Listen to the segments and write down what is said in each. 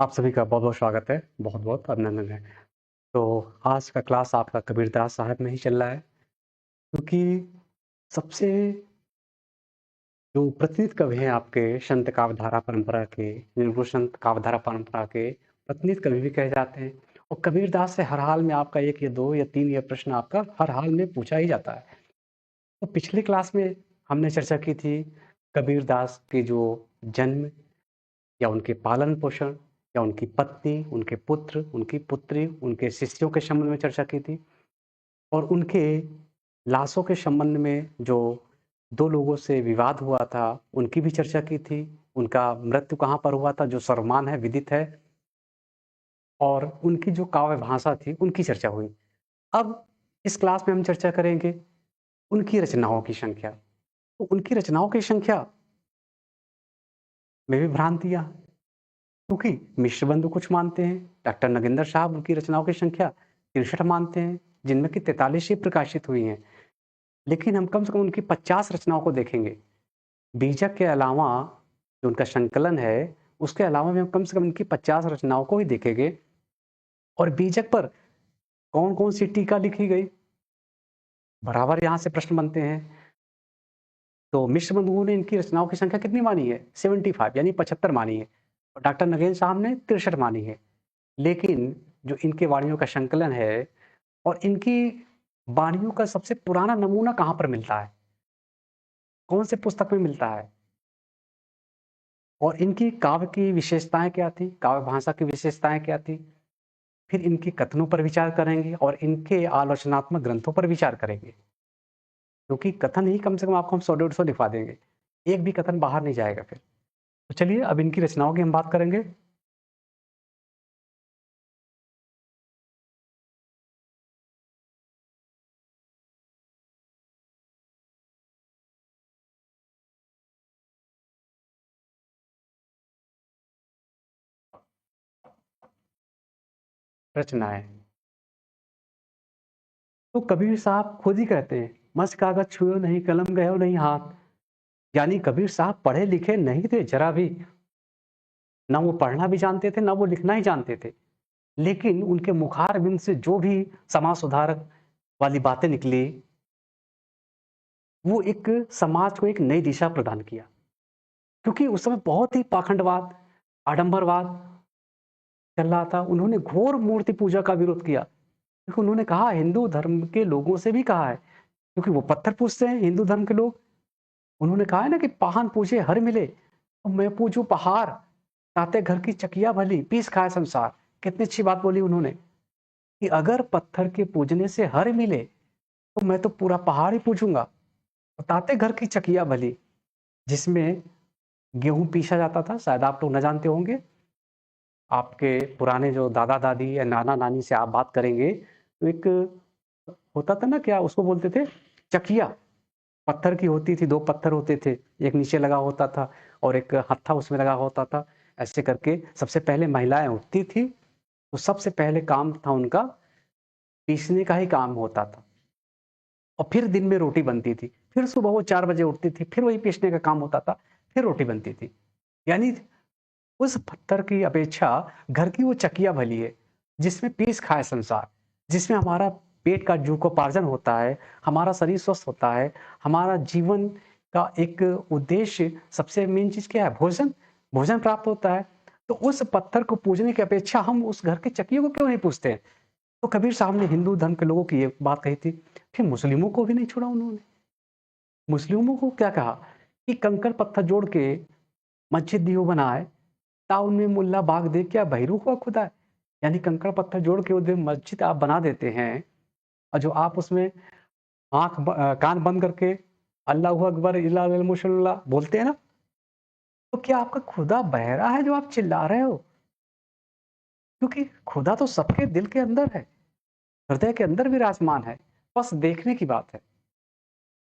आप सभी का बहुत-बहुत स्वागत है, बहुत-बहुत अभिनंदन है। तो आज का क्लास आपका कबीरदास साहब में ही चल रहा है, क्योंकि सबसे जो प्रतिनिध कवि हैं आपके संत काव्यधारा परंपरा के, जिनको संत काव्यधारा परंपरा के प्रतिनिध कवि भी कहे जाते हैं। और कबीरदास से हर हाल में आपका 1 या 2 या 3 ये प्रश्न आपका हर हाल में पूछा ही जाता है। तो पिछली क्लास में हमने चर्चा की थी कबीरदास के जो जन्म या उनके पालन-पोषण या उनकी पत्नी, उनके पुत्र, उनकी पुत्री, उनके शिष्यों के संबंध में चर्चा की थी और उनके लाशों के संबंध में जो 2 लोगों से विवाद हुआ था, उनकी भी चर्चा की थी। उनका मृत्यु कहाँ पर हुआ था, जो सर्वमान्य है, विदित है और उनकी जो काव्य भाषा थी, उनकी चर्चा हुई। अब इस क्लास में हम चर्चा करेंगे उनकी रचनाओं की संख्या। तो उनकी रचनाओं की संख्या में भी भ्रांतियाँ हैं। क्योंकि मिश्र बंधु कुछ मानते हैं, डॉक्टर नगेंद्र साहब उनकी रचनाओं की संख्या 63 मानते हैं, जिनमें कि 43 ही प्रकाशित हुई हैं। लेकिन हम कम से कम उनकी 50 रचनाओं को देखेंगे। बीजक के अलावा जो उनका संकलन है, उसके अलावा भी हम कम से कम उनकी 50 रचनाओं को ही देखेंगे और बीजक पर कौन-कौन सी टीका लिखी गई, बराबर यहाँ से प्रश्न बनते हैं। तो मिश्र बंधुओं ने इनकी रचनाओं की संख्या कितनी मानी है? 75 यानी 75 मानी है और डॉक्टर नगेंद्र साहब ने 63 मानी है। लेकिन जो इनके वाणियों का संकलन है और इनकी वाणियों का सबसे पुराना नमूना कहाँ पर मिलता है? कौन से पुस्तक में मिलता है? और इनकी काव्य की विशेषताएँ क्या थी? काव्य भाषा की विशेषताएँ क्या थी? फिर इनके कथनों पर विचार करेंगे और इनके आलोचनात्मक ग्रंथों पर विचार करेंगे। क्योंकि कथन ही कम से कम आपको हम 100 डेढ़ 100 लिखवा देंगे। एक भी कथन बाहर नहीं जाएगा फिर। तो चलिए अब इनकी रचनाओं की हम बात करेंगे। रचनाएँ। तो कबीर साहब खुद ही कहते हैं, "मस्त कागज छुओ नहीं, कलम गयो नहीं हाथ।" यानी कबीर साहब पढ़े लिखे नहीं थे ज़रा भी। ना वो पढ़ना भी जानते थे, ना वो लिखना ही जानते थे। लेकिन उनके मुखारबिंद से जो भी समाज सुधारक वाली बातें निकली, वो एक समाज को एक नई दिशा प्रदान किया। क्योंकि उस समय बहुत ही पाखंडवाद, आडंबरवाद चल रहा था। उन्होंने घोर मूर्ति पूजा का विरोध किया। क्योंकि उन्होंने कहा हिंदू धर्म के लोगों से भी कहा है, क्योंकि वो पत्थर पूजते हैं हिंदू धर्म के लोग। उन्होंने कहा है ना कि पाहन पूजे हर मिले, तो मैं पूजूँ पहाड़, ताते घर की चकिया भली, पीस खाए संसार। कितनी अच्छी बात बोली उन्होंने, कि अगर पत्थर के पूजने से हर मिले, तो मैं तो पूरा पहाड़ ही पूजूँगा। ताते घर की चकिया भली, जिसमें गेहूँ पीसा जाता था, शायद आप लोग न जानते होंगे। आपके पुराने जो दादा-दादी या नाना-नानी से आप बात करेंगे, तो एक होता था ना, क्या उसको बोलते थे? चकिया। पत्थर की होती थी, 2 पत्थर होते थे, एक नीचे लगा होता था और एक हत्था उसमें लगा होता था। ऐसे करके सबसे पहले महिलाएँ उठती थी, तो सबसे पहले काम था उनका पीसने का ही काम होता था और फिर दिन में रोटी बनती थी। फिर सुबह वो 4 बजे उठती थी, फिर वही पीसने का काम होता था, फिर रोटी बनती थी। यानी उस पत्थर की अपेक्षा घर की वो चकिया भली है, जिसमें पीस खाए संसार, जिसमें हमारा पेट का जीविकोपार्जन होता है, हमारा शरीर स्वस्थ होता है, हमारा जीवन का एक उद्देश्य सबसे मेन चीज़ क्या है? भोजन, भोजन प्राप्त होता है। तो उस पत्थर को पूजने की अपेक्षा हम उस घर की चक्कियों को क्यों नहीं पूजते हैं? तो कबीर साहब ने हिंदू धर्म के लोगों की ये बात कही थी। फिर मुस्लिमों को भी नहीं छोड़ा उन्होंने। मुस्लिमों को क्या कहा कि कंकड़ पत्थर जोड़ के मस्जिद दियो बनाए, टाउन में मुल्ला बाग दे क्या बहिरू हुआ खुदा है। यानी कंकड़ पत्थर जोड़ के उधर मस्जिद आप बना देते हैं और जो आप उसमें कान बंद करके अल्लाहू अकबर इला इला मुशल्ला बोलते हैं ना, तो क्या आपका खुदा बहरा है जो आप चिल्ला रहे हो? क्योंकि खुदा तो सबके दिल के अंदर है, हृदय के अंदर विराजमान है, बस देखने की बात है।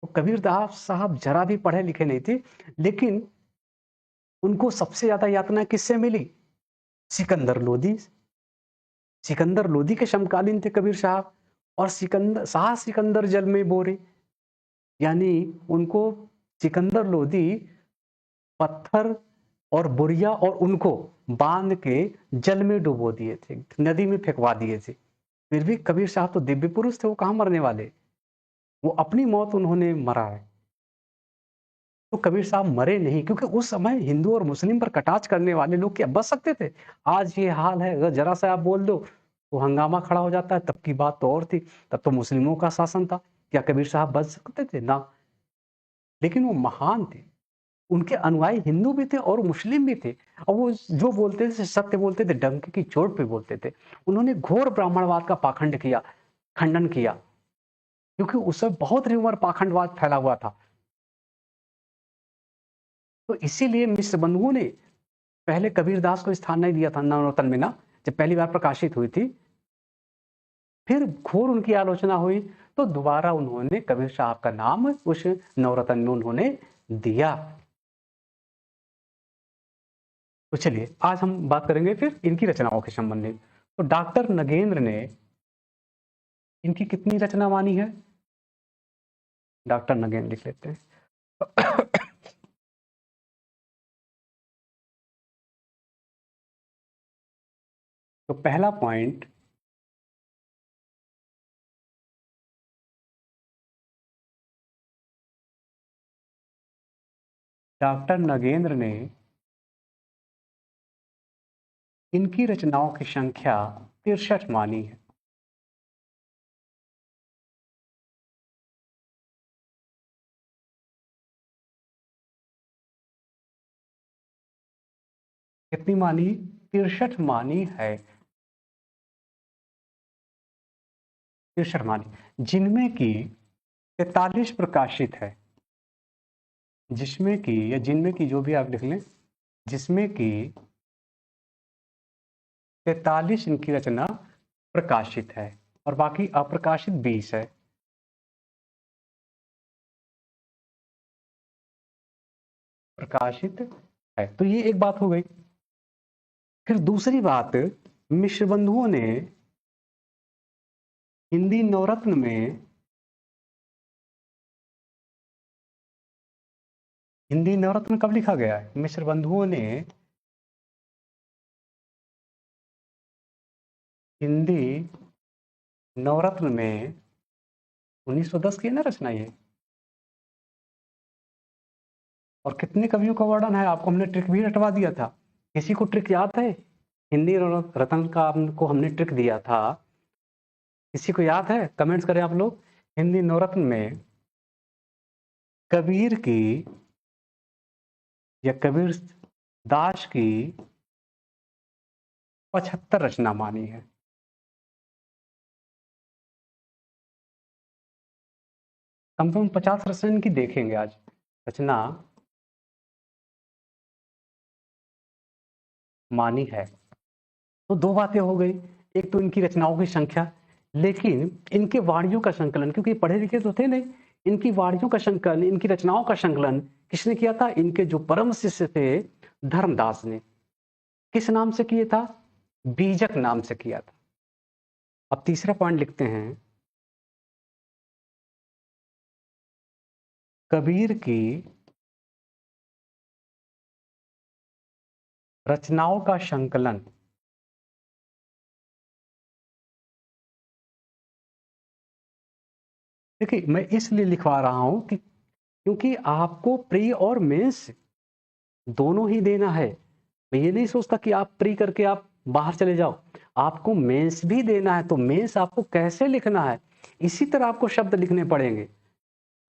तो कबीर दास साहब जरा भी पढ़े लिखे नहीं थे, लेकिन उनको सबसे ज्यादा यातना किससे मिली? सिकंदर लोदी। सिकंदर लोदी के समकालीन थे कबीर साहब और सिकंदर जल में बोरे। यानी उनको सिकंदर लोदी पत्थर और बुरिया और उनको बांध के जल में डुबो दिए थे, नदी में फेंकवा दिए थे। फिर भी कबीर साहब तो दिव्य पुरुष थे, वो कहाँ मरने वाले, वो अपनी मौत उन्होंने मरा है। तो कबीर साहब मरे नहीं, क्योंकि उस समय हिंदू और मुस्लिम पर कटाक्ष करने वाले लोग क्या बच सकते थे? आज ये हाल है, अगर जरा सा आप बोल दो तो हंगामा खड़ा हो जाता है। तब की बात तो और थी, तब तो मुस्लिमों का शासन था। क्या कबीर साहब बच सकते थे? ना। लेकिन वो महान थे, उनके अनुयायी हिंदू भी थे और मुस्लिम भी थे, और वो जो बोलते थे सत्य बोलते थे, डंके की चोट पे बोलते थे। उन्होंने घोर ब्राह्मणवाद का पाखंड किया, खंडन किया, क्योंकि उस समय बहुत र्यूमर पाखंडवाद फैला हुआ था। तो इसीलिए मिश्र बंधुओं ने पहले कबीरदास को स्थान नहीं दिया था नवरत्न में ना, जब पहली बार प्रकाशित हुई थी। फिर घोर उनकी आलोचना हुई, तो दोबारा उन्होंने कबीर साहब का नाम उस नवरत्न में उन्होंने दिया। तो चलिए आज हम बात करेंगे फिर इनकी रचनाओं के संबंधित। तो डॉक्टर नगेंद्र ने इनकी कितनी रचना मानी है? डॉक्टर नगेंद्र लिख लेते हैं। तो पहला पॉइंट, डॉक्टर नगेंद्र ने इनकी रचनाओं की संख्या 63 मानी है। कितनी मानी? 63 मानी है। 63 मानी, जिनमें की 43 प्रकाशित है, जिसमें की या जिनमें की जो भी आप लिख लें, जिसमें की 43 इनकी रचना प्रकाशित है और बाकी अप्रकाशित 20 है। प्रकाशित है, तो ये एक बात हो गई। फिर दूसरी बात, मिश्र बंधुओं ने हिंदी नवरत्न में, हिंदी नवरत्न कब लिखा गया है? मिश्र बंधुओं ने हिंदी नवरत्न में 1910 की है ना रचना ये। और कितने कवियों का वर्णन है? आपको हमने ट्रिक भी रटवा दिया था। किसी को ट्रिक याद है? हिंदी रत्न का आपको हमने ट्रिक दिया था, किसी को याद है? कमेंट्स करें आप लोग। हिंदी नवरत्न में कबीर की या कबीर दास की 75 रचना मानी है। कम से कम 50 रचना इनकी देखेंगे आज। रचना मानी है। तो दो बातें हो गई, एक तो इनकी रचनाओं की संख्या, लेकिन इनके वाणियों का संकलन, क्योंकि पढ़े लिखे तो थे नहीं, इनकी वाणियों का संकलन, इनकी रचनाओं का संकलन किसने किया था? इनके जो परम शिष्य थे धर्मदास ने। किस नाम से किया था? बीजक नाम से किया था। अब तीसरा पॉइंट लिखते हैं, कबीर की रचनाओं का संकलन देखिए, मैं इसलिए लिखवा रहा हूं कि क्योंकि आपको प्री और मेंस दोनों ही देना है। मैं ये नहीं सोचता कि आप प्री करके आप बाहर चले जाओ, आपको मेंस भी देना है। तो मेंस आपको कैसे लिखना है, इसी तरह आपको शब्द लिखने पड़ेंगे।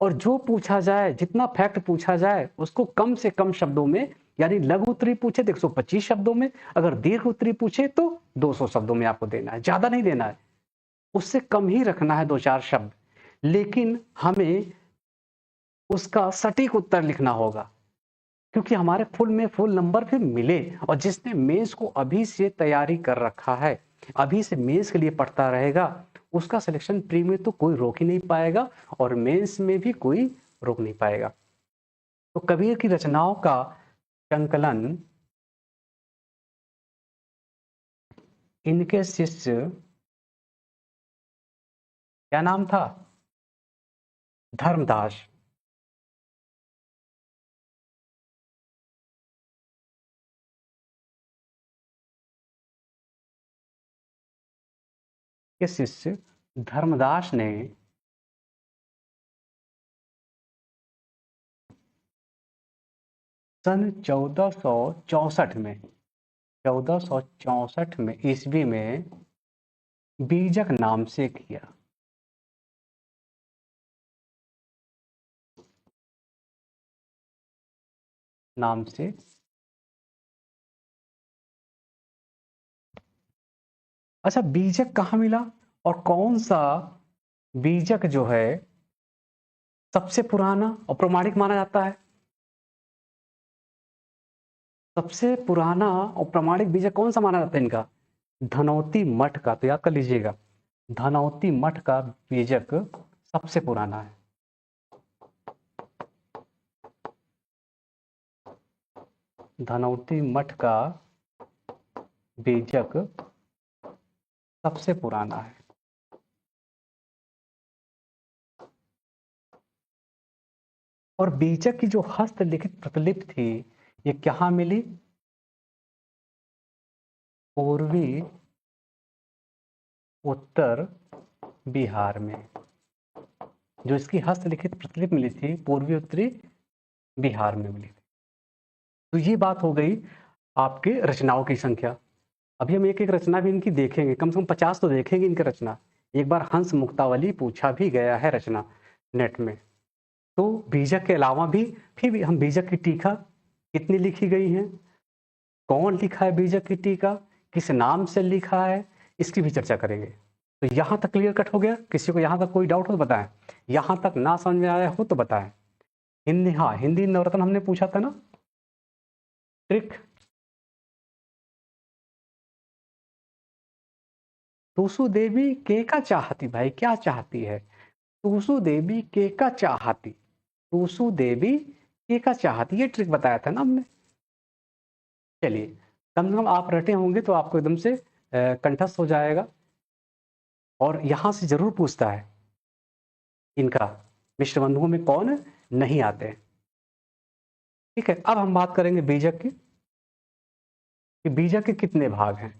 और जो पूछा जाए, जितना फैक्ट पूछा जाए, उसको कम से कम शब्दों में, यानी लघु उत्तरी पूछे तो 125 शब्दों में, अगर दीर्घ उत्तरी पूछे तो 200 शब्दों में आपको देना है, ज्यादा नहीं देना है, उससे कम ही रखना है, 2-4 शब्द। लेकिन हमें उसका सटीक उत्तर लिखना होगा, क्योंकि हमारे फुल में फुल नंबर फिर मिले। और जिसने मेंस को अभी से तैयारी कर रखा है, अभी से मेंस के लिए पढ़ता रहेगा, उसका सिलेक्शन प्री में तो कोई रोक ही नहीं पाएगा और मेंस में भी कोई रोक नहीं पाएगा। तो कबीर की रचनाओं का संकलन इनके शिष्य, क्या नाम था? धर्मदास। के शिष्य धर्मदास ने सन 1464 में ईस्वी में बीजक नाम से किया। नाम से अच्छा, बीजक कहाँ मिला और कौन सा बीजक जो है सबसे पुराना और प्रमाणिक माना जाता है? सबसे पुराना और प्रमाणिक बीजक कौन सा माना जाता है इनका? धनौती मठ का, तो याद कर लीजिएगा, धनौती मठ का बीजक सबसे पुराना है। धनौती मठ का बीजक सबसे पुराना है। और बीजक की जो हस्तलिखित प्रतिलिपि थी ये कहाँ मिली? पूर्वी उत्तर बिहार में। जो इसकी हस्तलिखित प्रतिलिपि मिली थी पूर्वी उत्तरी बिहार में मिली थी। तो ये बात हो गई आपके रचनाओं की संख्या। अभी हम एक एक रचना भी इनकी देखेंगे, कम से कम 50 तो देखेंगे इनकी रचना। एक बार हंस मुक्तावली पूछा भी गया है रचना नेट में। तो बीजक के अलावा भी फिर भी हम बीजक की टीका कितनी लिखी गई है, कौन लिखा है बीजक की टीका, किस नाम से लिखा है, इसकी भी चर्चा करेंगे। तो यहां तक क्लियर कट हो गया? किसी को यहां तक कोई डाउट हो तो बताएं, यहां तक ना समझ में आया हो तो बताएं। हिंदी, हाँ हिंदी नवरत्न हमने पूछा था ना, ट्रिक। टूसू देवी के का चाहती, भाई क्या चाहती है? टूसू देवी के का चाहती, टूसू देवी के का चाहती, ये ट्रिक बताया था ना हमने। चलिए, कम से कम आप रटे होंगे तो आपको एकदम से कंठस्थ हो जाएगा। और यहां से जरूर पूछता है इनका मिश्र बंधुओं में कौन नहीं आते। ठीक है, अब हम बात करेंगे बीजक की, कि बीजक के कितने भाग हैं।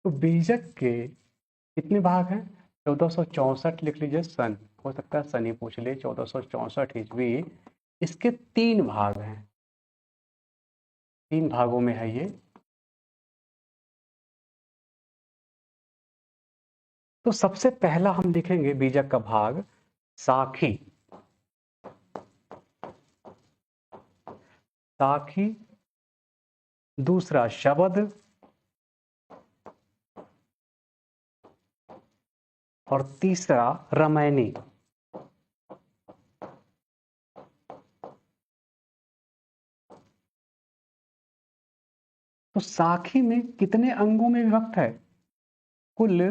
तो बीजक के कितने भाग हैं? 1464 लिख लीजिए, सन, हो सकता है सन ही पूछ ले, 1464 ईस्वी। इसके 3 भाग हैं, 3 भागों में है ये। तो सबसे पहला हम लिखेंगे बीजक का भाग साखी। साखी, दूसरा शबद, और तीसरा रमैनी। तो साखी में कितने अंगों में विभक्त है? कुल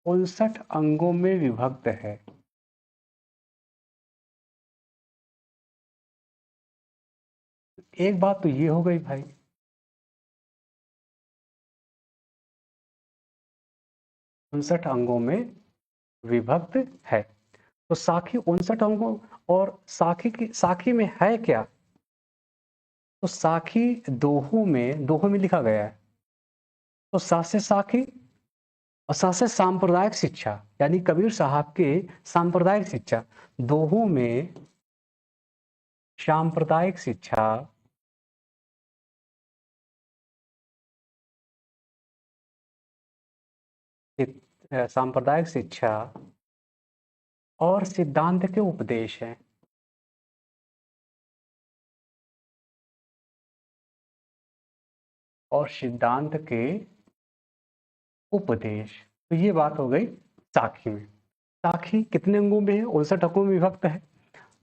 59 अंगों में विभक्त है। एक बात तो ये हो गई भाई, 59 अंगों में विभक्त है। तो साखी 59 अंगों, और साखी में है क्या? तो साखी दोहों में लिखा गया है। तो सा से साखी और सा से सांप्रदायिक शिक्षा, यानी कबीर साहब के सांप्रदायिक शिक्षा, दोहों में सांप्रदायिक शिक्षा, सांप्रदायिक शिक्षा और सिद्धांत के उपदेश हैं। और सिद्धांत के उपदेश, तो ये बात हो गई साखी में। साखी कितने अंगों में है? 59 अंगों में विभक्त है,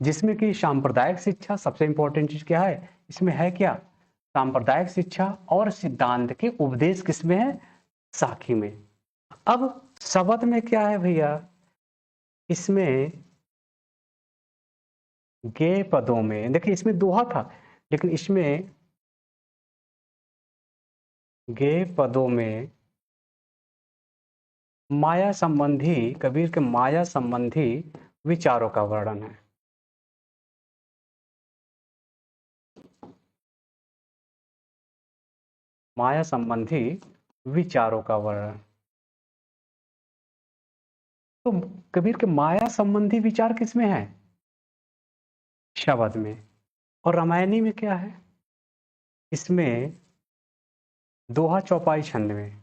जिसमें कि सांप्रदायिक शिक्षा सबसे इंपॉर्टेंट चीज क्या है इसमें है? क्या? सांप्रदायिक शिक्षा और सिद्धांत के उपदेश किसमें है? साखी में। अब शबद में क्या है भैया? इसमें गे पदों में, देखिए इसमें दोहा था, लेकिन इसमें गे पदों में माया संबंधी, कबीर के माया संबंधी विचारों का वर्णन है। माया संबंधी विचारों का वर्णन। तो कबीर के माया संबंधी विचार किसमें है? शब्द में। और रामायणी में क्या है? इसमें दोहा चौपाई छंद में।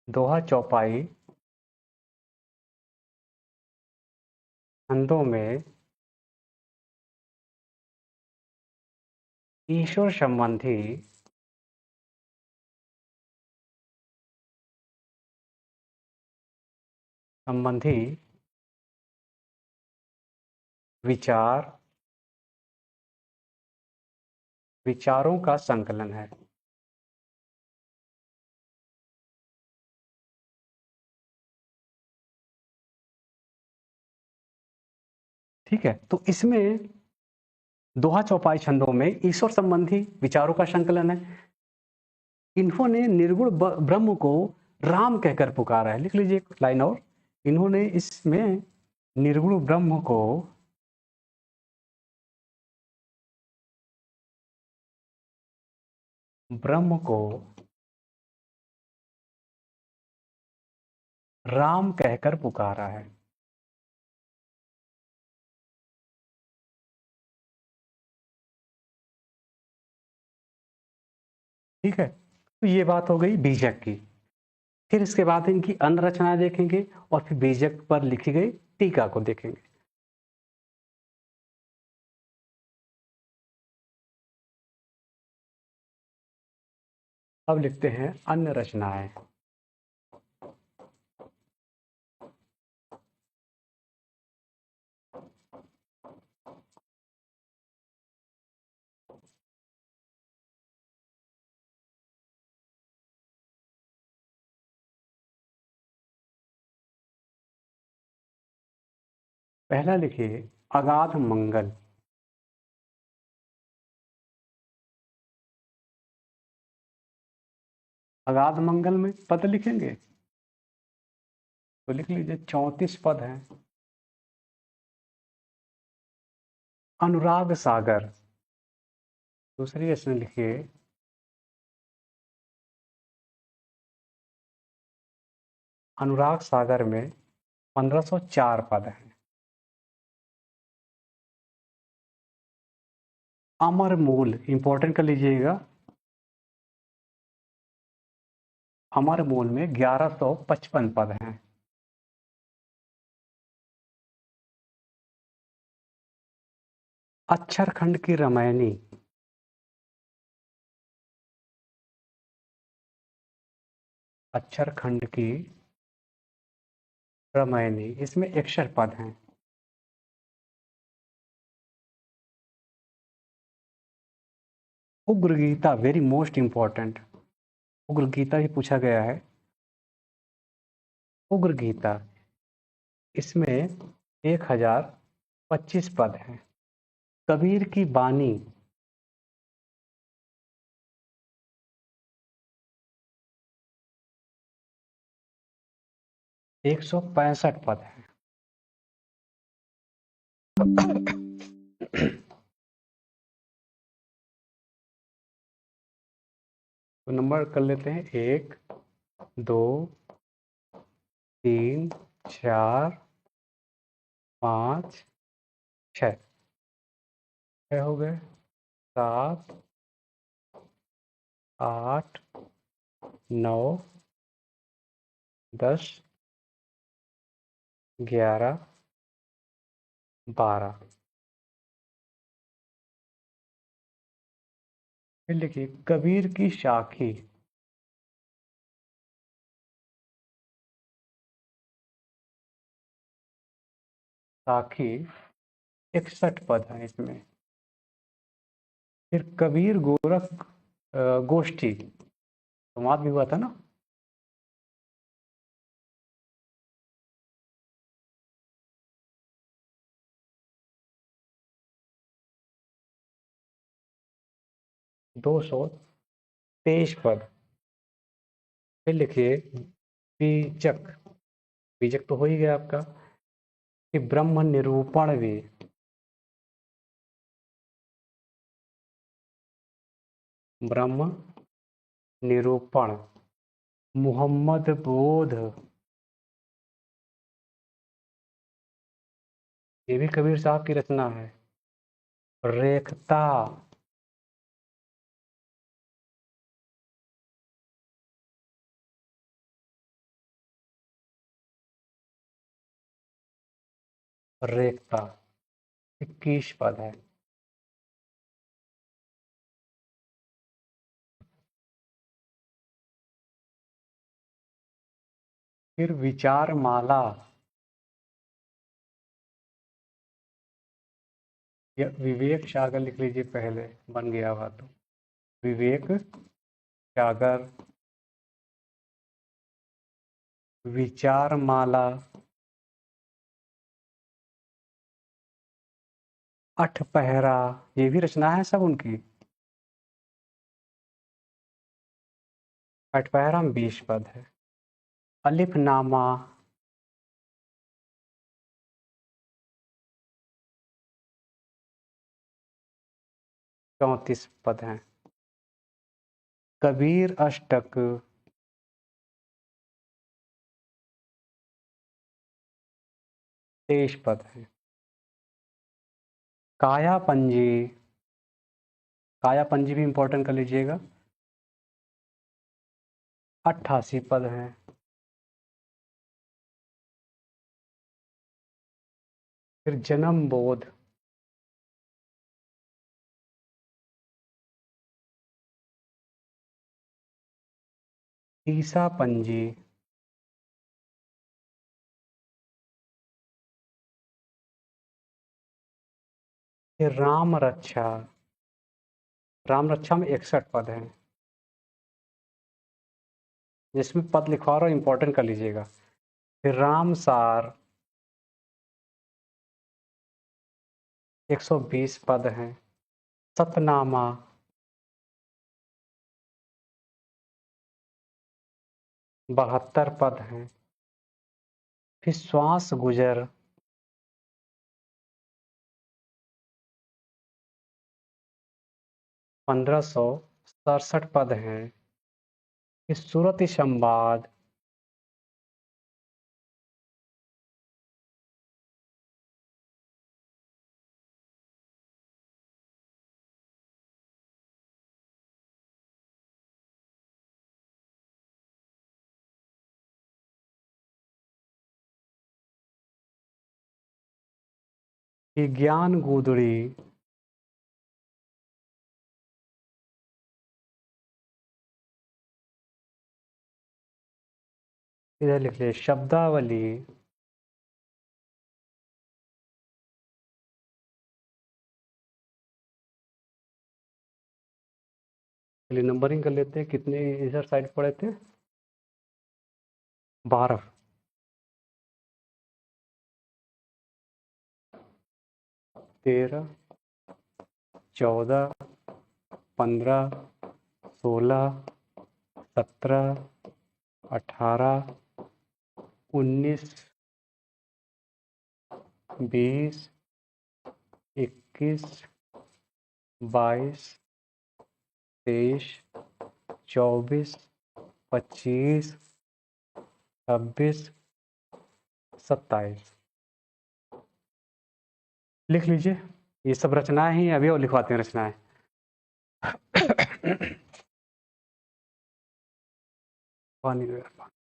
दोहा चौपाई छंदों में ईश्वर संबंधी विचार, विचारों का संकलन है। ठीक है, तो इसमें दोहा चौपाई छंदों में ईश्वर संबंधी विचारों का संकलन है। इन्होंने निर्गुण ब्रह्म को राम कहकर पुकारा है। लिख लीजिए एक लाइन और। इन्होंने इसमें निर्गुण ब्रह्म को राम कहकर पुकारा है। ठीक है, तो ये बात हो गई बीजक की। फिर इसके बाद इनकी अन्य रचनाएं देखेंगे और फिर बीजक पर लिखी गई टीका को देखेंगे। अब लिखते हैं अन्य रचनाएं। पहला लिखिए अगाध मंगल। अगाध मंगल में पद लिखेंगे तो लिख लीजिए 34 पद हैं। अनुराग सागर, दूसरी इसमें लिखिए अनुराग सागर में 1504 पद हैं। अमर मूल इंपॉर्टेंट कर लीजिएगा, अमर मूल में 1155 पद हैं। अक्षर खंड की रामायणी, अक्षर खंड की रामायणी, इसमें 61 पद हैं। उग्र गीता वेरी मोस्ट इंपॉर्टेंट, उग्र गीता ही पूछा गया है। उग्र गीता, इसमें 1025 पद हैं। कबीर की बानी, 165 पद हैं। तो नंबर कर लेते हैं 1 2 3 4 5 6 हो गए, 7 8 9 10 11 12। फिर लिखिए कबीर की साखी, साखी 61 पद हैं इसमें। फिर कबीर गोरख गोष्ठी संवाद भी हुआ था ना। दो सौ तेईस पद। फिर लिखिए बीजक। बीजक तो हो ही गया आपका कि ब्रह्म निरूपण भी। ब्रह्म निरूपण। मोहम्मद बोध। ये भी कबीर साहब की रचना है। रेखता। रेखता 21 पद है। फिर विचार माला। या विवेक सागर लिख लीजिए, पहले बन गया हुआ तो विवेक सागर। विचार माला। अठ पहरा, ये भी रचना है सब उनकी। अठ पहरा में 20 पद है। अलिफनामा। चौंतीस पद हैं। कबीर अष्टक। 23 पद हैं। काया पंजी। काया पंजी भी इंपॉर्टेंट कर लीजिएगा। 88 पद हैं। फिर जन्म बोध। 30 पंजी। फिर राम रक्षा। राम रक्षा में 61 पद हैं। जिसमें पद लिखवा रहा हूं इंपॉर्टेंट कर लीजिएगा। फिर राम सार। 120 पद हैं। सतनामा। 72 पद हैं। फिर श्वास गुजर। 1567 पद हैं। फिर सूरत संवाद। 'कि ज्ञान गुदड़ी। इधर लिख लिया शब्दावली। चलिए नंबरिंग कर लेते हैं, कितने इधर साइड पड़े थे। 12। 13, 14, 15, 16, 17, 18, 19, 20, 21, 22, 23, 24, 25, 26, 27। लिख लीजिए। ये सब रचनाएं ही अभी और लिखवाते हैं रचनाएं। पानी दो यार, पानी।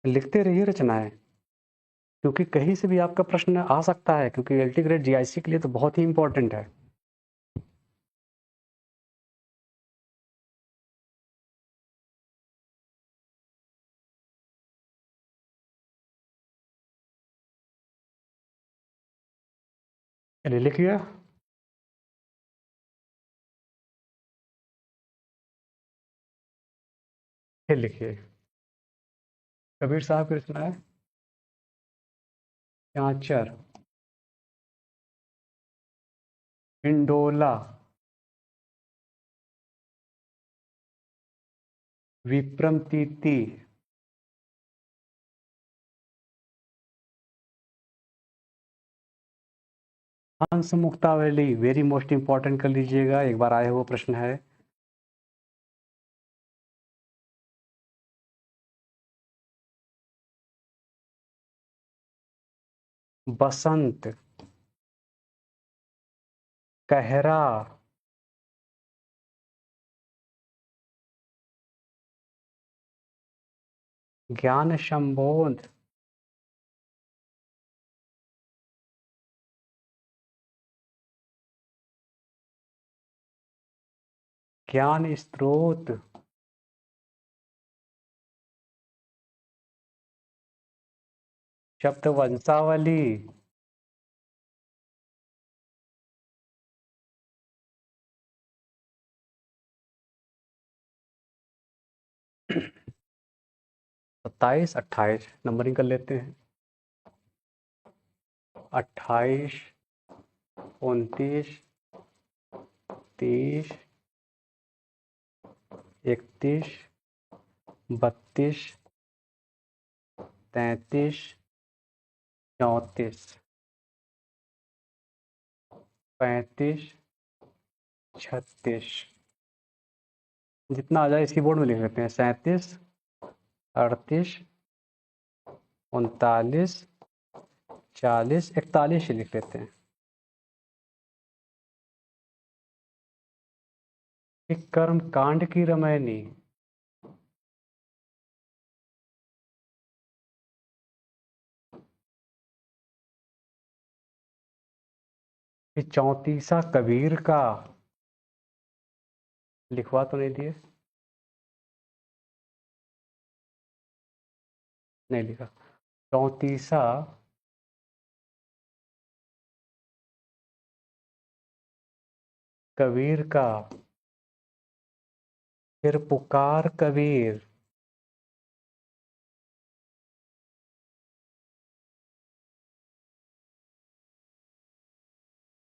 लिखते रहिए रचनाएं, क्योंकि कहीं से भी आपका प्रश्न आ सकता है, क्योंकि एलटी ग्रेड जीआईसी के लिए तो बहुत ही इंपॉर्टेंट है। चलिए लिखिए। फिर लिखिए। कबीर साहब की रचना है चाचर, हिंडोला, विप्रमतीति, हंस मुक्तावली। वेरी मोस्ट इंपॉर्टेंट कर लीजिएगा, एक बार आया हुआ प्रश्न है। बसंत, कहरा, ज्ञान संबोध, ज्ञान स्रोत, शब्द वंशावली, सत्ताईस अट्ठाईस नंबरिंग कर लेते हैं। 28, 29, 30, 31, 32, 33, 34, 35, 36, जितना आ जाए इसी बोर्ड में लिख लेते हैं। 37, 38, 39, 40, 41 ही लिख लेते हैं। एक कर्म कांड की रामायणी, ये 34 कबीर का, लिखवा तो नहीं दिए, नहीं लिखा। 34 कबीर का, फिर पुकार कबीर,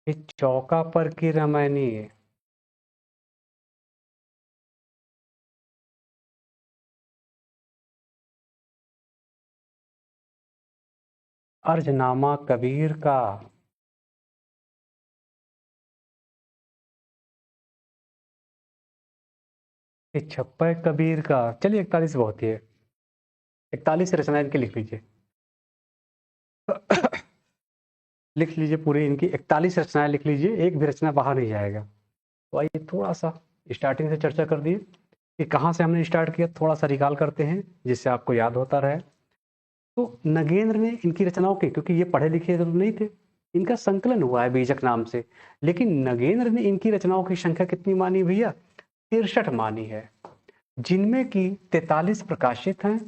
ये चौका पर की रामायणी है। अर्जनामा कबीर का, ये छप्पा कबीर का। चलिए 41 बहुत ही है, 41 रचनाएं इनकी लिख लीजिए। लिख लीजिए पूरी इनकी 41 रचनाएं लिख लीजिए, एक भी रचना बाहर नहीं जाएगा। तो आइए थोड़ा सा स्टार्टिंग से चर्चा कर दिए कि कहाँ से हमने स्टार्ट किया, थोड़ा सा रिकॉल करते हैं जिससे आपको याद होता रहे। तो नगेंद्र ने इनकी रचनाओं के, क्योंकि ये पढ़े लिखे तो नहीं थे, इनका संकलन हुआ है बीजक नाम से, लेकिन नगेंद्र ने इनकी रचनाओं की संख्या कितनी मानी भैया? 63 मानी है, जिनमें की 43 प्रकाशित हैं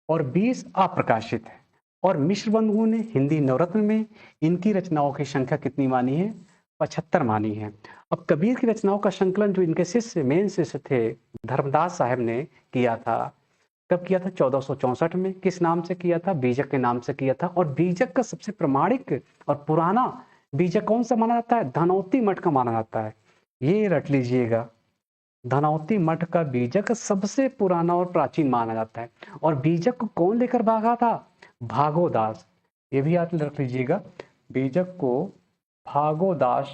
और 20 अप्रकाशित हैं। और मिश्र बंधुओं ने हिंदी नवरत्न में इनकी रचनाओं की संख्या कितनी मानी है? 75 मानी है। अब कबीर की रचनाओं का संकलन जो इनके शिष्य मेन शिष्य थे धर्मदास साहब ने किया था, कब किया था? 1464 में। किस नाम से किया था? बीजक के नाम से किया था। और बीजक का सबसे प्रामाणिक और पुराना बीजक कौन सा माना जाता है? धनौती मठ का माना जाता है। ये रट लीजिएगा, धनौती मठ का बीजक सबसे पुराना और प्राचीन माना जाता है। और बीजक को कौन लेकर भागा था? भागोदास। ये भी याद रख लीजिएगा, बीजक को भागोदास,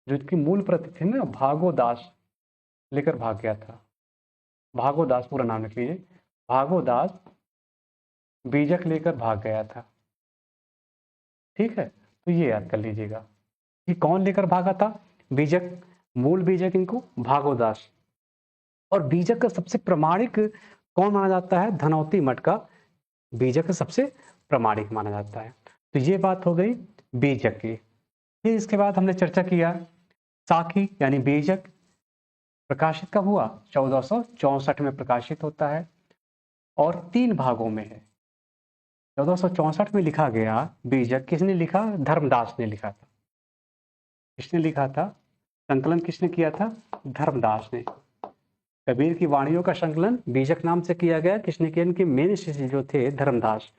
जो इसकी मूल प्रति थे ना, भागोदास लेकर भाग गया था। भागोदास पूरा नाम लिख लीजिए, भागोदास बीजक लेकर भाग गया था। ठीक है, तो ये याद कर लीजिएगा कि कौन लेकर भागा था? बीजक, मूल बीजक इनको भागोदास। और बीजक का सबसे प्रामाणिक कौन माना जाता है? धनौती मठ का बीजक सबसे प्रामाणिक माना जाता है। तो ये बात हो गई बीजक की। फिर इसके बाद हमने चर्चा किया साखी यानी बीजक प्रकाशित कब हुआ? 1464 में प्रकाशित होता है और 3 भागों में है। 1464 में लिखा गया बीजक। किसने लिखा? धर्मदास ने लिखा था। किसने लिखा था? संकलन किसने किया था? धर्मदास ने। कबीर की वाणियों का संकलन बीजक नाम से किया गया। किसने किया? इनके मेन शिष्य जो थे धर्मदास।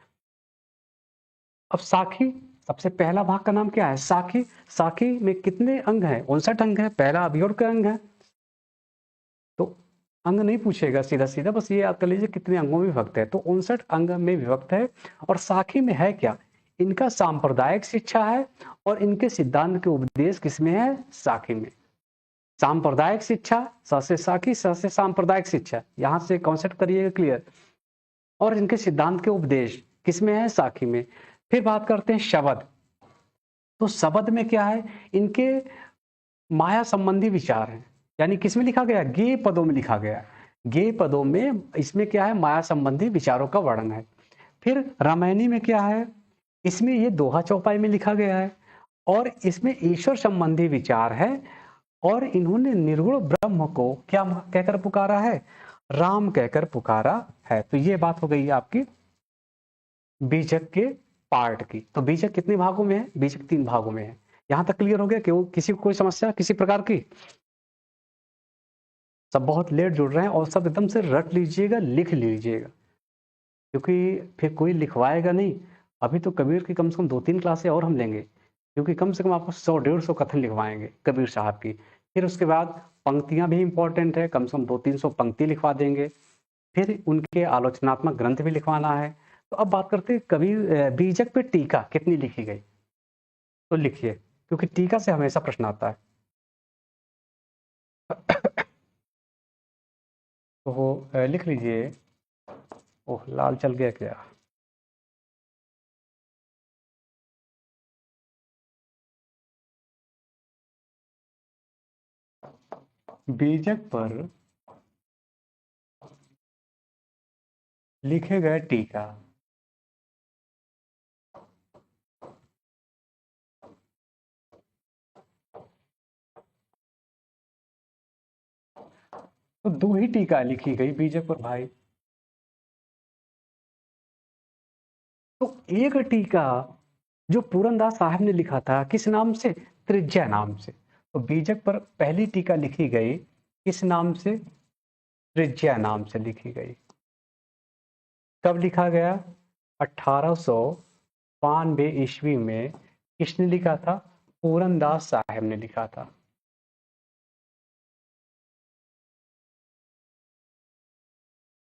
अब साखी, सबसे पहला भाग का नाम क्या है? साखी। साखी में कितने अंग हैं? 59 अंग है। पहला अभियोग का अंग है, तो अंग नहीं पूछेगा सीधा सीधा, बस ये याद कर लीजिए कितने अंगों में विभक्त है। तो 59 अंग में विभक्त है। और साखी में है क्या? इनका सांप्रदायिक शिक्षा है और इनके सिद्धांत के उपदेश किसमें है? साखी में। सांप्रदायिक शिक्षा, स से साखी, स से सांप्रदायिक शिक्षा, यहां से कॉन्सेप्ट करिएगा क्लियर। और इनके सिद्धांत के उपदेश किसमें है? साखी में। फिर बात करते हैं शब्द। तो शब्द में क्या है? इनके माया संबंधी विचार हैं। यानी किसमें लिखा गया? गेय पदों में लिखा गया। गेय पदों में इसमें क्या है? माया संबंधी विचारों का वर्णन है। फिर रामायणी में क्या है? इसमें ये दोहा चौपाई में लिखा गया है और इसमें ईश्वर संबंधी विचार है। और इन्होंने निर्गुण ब्रह्म को क्या कहकर पुकारा है? राम कहकर पुकारा है। तो ये बात हो गई आपकी बीजक के पार्ट की। तो बीजक कितने भागों में है? बीजक 3 भागों में है। यहां तक क्लियर हो गया? कि किसी को कोई समस्या किसी प्रकार की? सब बहुत लेट जुड़ रहे हैं और सब एकदम से रट लीजिएगा, लिख लीजिएगा, क्योंकि फिर कोई लिखवाएगा नहीं। अभी तो कबीर की कम से कम 2-3 क्लासें और हम लेंगे, क्योंकि कम से कम आपको 100-150 कथन लिखवाएंगे कबीर साहब की। फिर उसके बाद पंक्तियां भी इंपॉर्टेंट है, कम से कम 200-300 पंक्ति लिखवा देंगे। फिर उनके आलोचनात्मक ग्रंथ भी लिखवाना है। तो अब बात करते हैं कबीर बीजक पे टीका कितनी लिखी गई। तो लिखिए, क्योंकि टीका से हमेशा प्रश्न आता है। तो वो लिख लीजिए। ओह, लाल चल गया क्या? बीजक पर लिखे गए टीका। तो 2 ही टीका लिखी गई बीजक पर भाई। तो एक टीका जो पूरनदास साहब ने लिखा था, किस नाम से? त्रिज्या नाम से। तो बीजक पर पहली टीका लिखी गई किस नाम से? त्रिज्या नाम से लिखी गई। कब लिखा गया? 1892 ईस्वी में। किसने लिखा था? पूरनदास साहब ने लिखा था।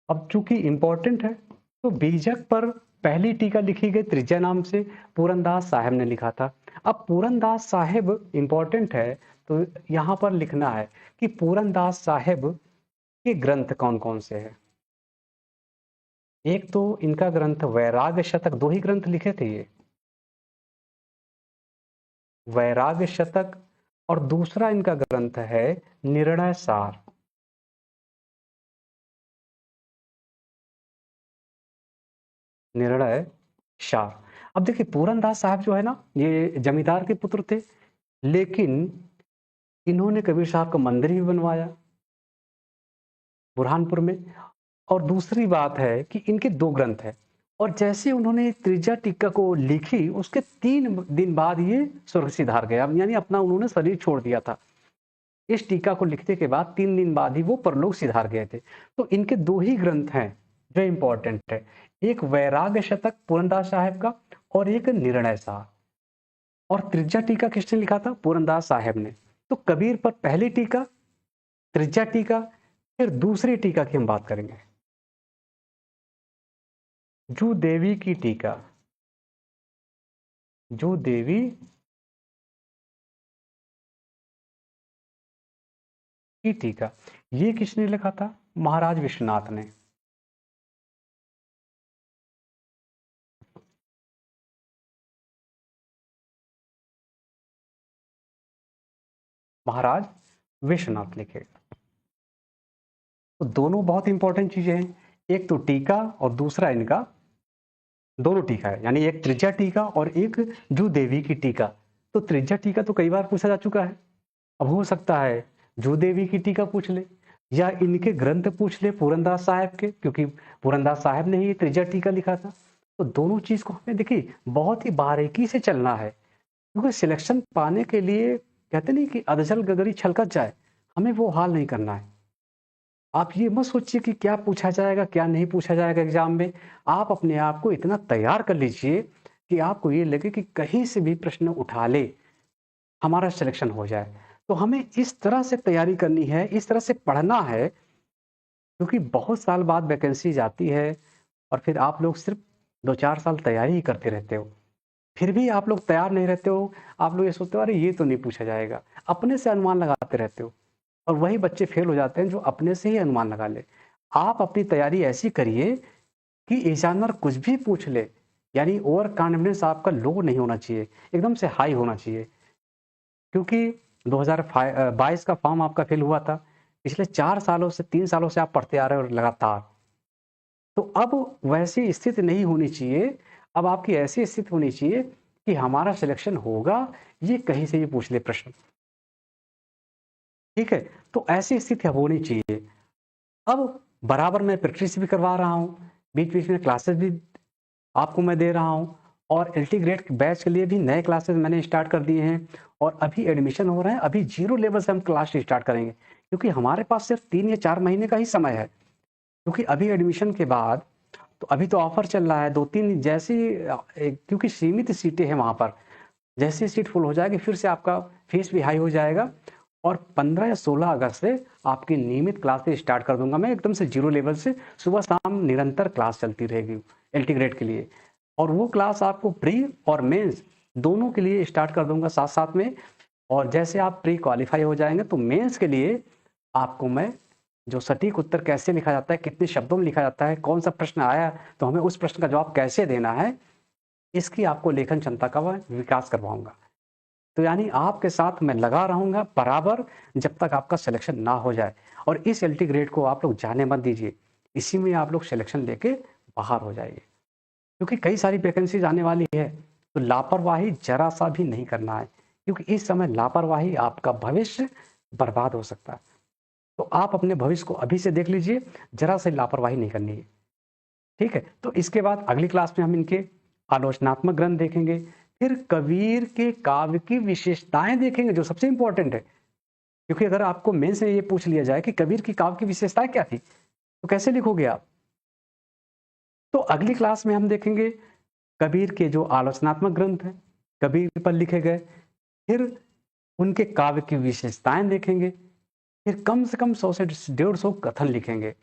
अब चूंकि इंपॉर्टेंट है, तो बीजक पर पहली टीका लिखी गई त्रिज्या नाम से, पूरनदास साहब ने लिखा था। अब पूरनदास साहब इंपॉर्टेंट है, तो यहां पर लिखना है कि पूरनदास साहब के ग्रंथ कौन कौन से हैं। एक तो इनका ग्रंथ वैराग्य शतक, 2 ही ग्रंथ लिखे थे ये, वैराग्य शतक, और दूसरा इनका ग्रंथ है निर्णय सार। निर्णय सार। अब देखिए, पूरनदास साहब जो है ना, ये जमींदार के पुत्र थे, लेकिन इन्होंने कबीर साहब का मंदिर भी बनवाया बुरहानपुर में। और दूसरी बात है कि इनके 2 ग्रंथ हैं, और जैसे उन्होंने त्रिज्या टीका को लिखी, उसके 3 दिन बाद ये स्वर्ग सिधार गया, यानी अपना उन्होंने शरीर छोड़ दिया था। इस टीका को लिखने के बाद 3 दिन बाद ही वो परलोक सिधार गए थे। तो इनके 2 ही ग्रंथ हैं जो इंपॉर्टेंट है, एक वैराग्य शतक पूरनदास साहब का और एक निर्णय सार। और त्रिज्या टीका किसने लिखा था? पूरनदास साहब ने। तो कबीर पर पहली टीका त्रिज्या टीका, फिर दूसरी टीका की हम बात करेंगे, जू देवी की टीका। जू देवी की टीका, ये किसने लिखा था? महाराज विश्वनाथ ने। महाराज विश्वनाथ लिखे। तो दोनों बहुत इंपॉर्टेंट चीजें हैं, एक तो टीका और दूसरा इनका दोनों टीका है, यानी एक त्रिज्या टीका और एक जू देवी की टीका। तो त्रिज्या टीका तो कई बार पूछा जा चुका है, अब हो सकता है जू देवी की टीका पूछ ले, या इनके ग्रंथ पूछ ले पूरनदास साहब के, क्योंकि पूरनदास साहब ने ही त्रिज्या टीका लिखा था। तो दोनों चीज़ को हमें देखिए बहुत ही बारीकी से चलना है, क्योंकि सिलेक्शन पाने के लिए कहते नहीं कि अधजल गगरी छलकत जाए, हमें वो हाल नहीं करना है। आप ये मत सोचिए कि क्या पूछा जाएगा, क्या नहीं पूछा जाएगा एग्ज़ाम में। आप अपने आप को इतना तैयार कर लीजिए कि आपको ये लगे कि कहीं से भी प्रश्न उठा ले, हमारा सिलेक्शन हो जाए। तो हमें इस तरह से तैयारी करनी है, इस तरह से पढ़ना है, क्योंकि बहुत साल बाद वैकेंसीज़ आती है और फिर आप लोग सिर्फ़ 2-4 साल तैयारी ही करते रहते हो। फिर भी आप लोग तैयार नहीं रहते हो, आप लोग ये सोचते हो अरे ये तो नहीं पूछा जाएगा, अपने से अनुमान लगाते रहते हो और वही बच्चे फेल हो जाते हैं जो अपने से ही अनुमान लगा ले। आप अपनी तैयारी ऐसी करिए कि एग्ज़ामिनर कुछ भी पूछ ले, यानी ओवर कॉन्फिडेंस आपका लो नहीं होना चाहिए, एकदम से हाई होना चाहिए। क्योंकि 22 का फॉर्म आपका फेल हुआ था, पिछले 4 सालों से 3 सालों से आप पढ़ते आ रहे हो लगातार। तो अब वैसी स्थिति नहीं होनी चाहिए, अब आपकी ऐसी स्थिति होनी चाहिए कि हमारा सिलेक्शन होगा, ये कहीं से भी पूछ ले प्रश्न। ठीक है? तो ऐसी स्थिति अब होनी चाहिए। अब बराबर मैं प्रैक्टिस भी करवा रहा हूँ, बीच-बीच में क्लासेस भी आपको मैं दे रहा हूँ और इंटीग्रेट बैच के लिए भी नए क्लासेस मैंने स्टार्ट कर दिए हैं और अभी एडमिशन हो रहे हैं। अभी 0 लेवल से हम क्लास स्टार्ट करेंगे, क्योंकि हमारे पास सिर्फ 3 या 4 महीने का ही समय है। क्योंकि अभी एडमिशन के बाद तो अभी तो ऑफर चल रहा है 2-3 जैसी क्योंकि सीमित सीटें हैं वहाँ पर। जैसे ही सीट फुल हो जाएगी फिर से आपका फीस भी हाई हो जाएगा और 15 या 16 अगस्त से आपकी नियमित क्लासेस स्टार्ट कर दूंगा मैं एकदम से 0 लेवल से। सुबह शाम निरंतर क्लास चलती रहेगी इंटीग्रेट के लिए और वो क्लास आपको प्री और मेंस दोनों के लिए स्टार्ट कर दूंगा साथ साथ में। और जैसे आप प्री क्वालिफाई हो जाएंगे तो मेंस के लिए आपको मैं जो सटीक उत्तर कैसे लिखा जाता है, कितने शब्दों में लिखा जाता है, कौन सा प्रश्न आया तो हमें उस प्रश्न का जवाब कैसे देना है, इसकी आपको लेखन क्षमता का मैं विकास करवाऊंगा। तो यानी आपके साथ मैं लगा रहूंगा बराबर जब तक आपका सिलेक्शन ना हो जाए। और इस एलटी ग्रेड को आप लोग जाने मत दीजिए, इसी में आप लोग सिलेक्शन लेके बाहर हो जाइए, क्योंकि कई सारी वैकेंसीज आने वाली है। तो लापरवाही जरा सा भी नहीं करना है, क्योंकि इस समय लापरवाही आपका भविष्य बर्बाद हो सकता है। तो आप अपने भविष्य को अभी से देख लीजिए, जरा से लापरवाही नहीं करनी है। ठीक है? तो इसके बाद अगली क्लास में हम इनके आलोचनात्मक ग्रंथ देखेंगे, फिर कबीर के काव्य की विशेषताएं देखेंगे जो सबसे इंपॉर्टेंट है। क्योंकि अगर आपको मेंस में ये पूछ लिया जाए कि कबीर की काव्य की विशेषताएं क्या थी, तो कैसे लिखोगे आप? तो अगली क्लास में हम देखेंगे कबीर के जो आलोचनात्मक ग्रंथ हैं, कबीर पर लिखे गए, फिर उनके काव्य की विशेषताएं देखेंगे, फिर कम से कम 100 से 150 कथन लिखेंगे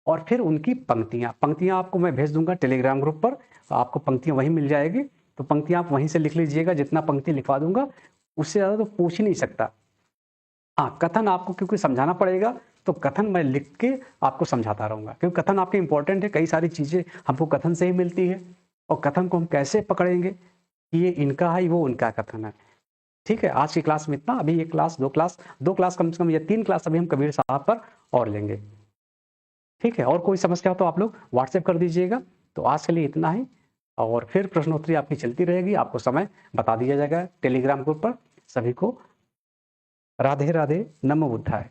और फिर उनकी पंक्तियां पंक्तियां आपको मैं भेज दूंगा टेलीग्राम ग्रुप पर, तो आपको पंक्तियां वहीं मिल जाएगी। तो पंक्तियां आप वहीं से लिख लीजिएगा, जितना पंक्ति लिखवा दूंगा उससे ज़्यादा तो पूछ ही नहीं सकता। हाँ, कथन आपको क्योंकि समझाना पड़ेगा, तो कथन मैं लिख के आपको समझाता रहूंगा, क्योंकि कथन आपके इंपॉर्टेंट है। कई सारी चीज़ें हमको कथन से ही मिलती है और कथन को हम कैसे पकड़ेंगे कि ये इनका है, वो उनका कथन है। ठीक है, आज की क्लास में इतना। अभी एक क्लास, दो क्लास कम से कम या 3 क्लास अभी हम कबीर साहब पर और लेंगे। ठीक है, और कोई समस्या हो तो आप लोग व्हाट्सएप कर दीजिएगा। तो आज के लिए इतना ही और फिर प्रश्नोत्तरी आपकी चलती रहेगी, आपको समय बता दिया जाएगा टेलीग्राम ग्रुप पर। सभी को राधे राधे, नमो बुद्धाय।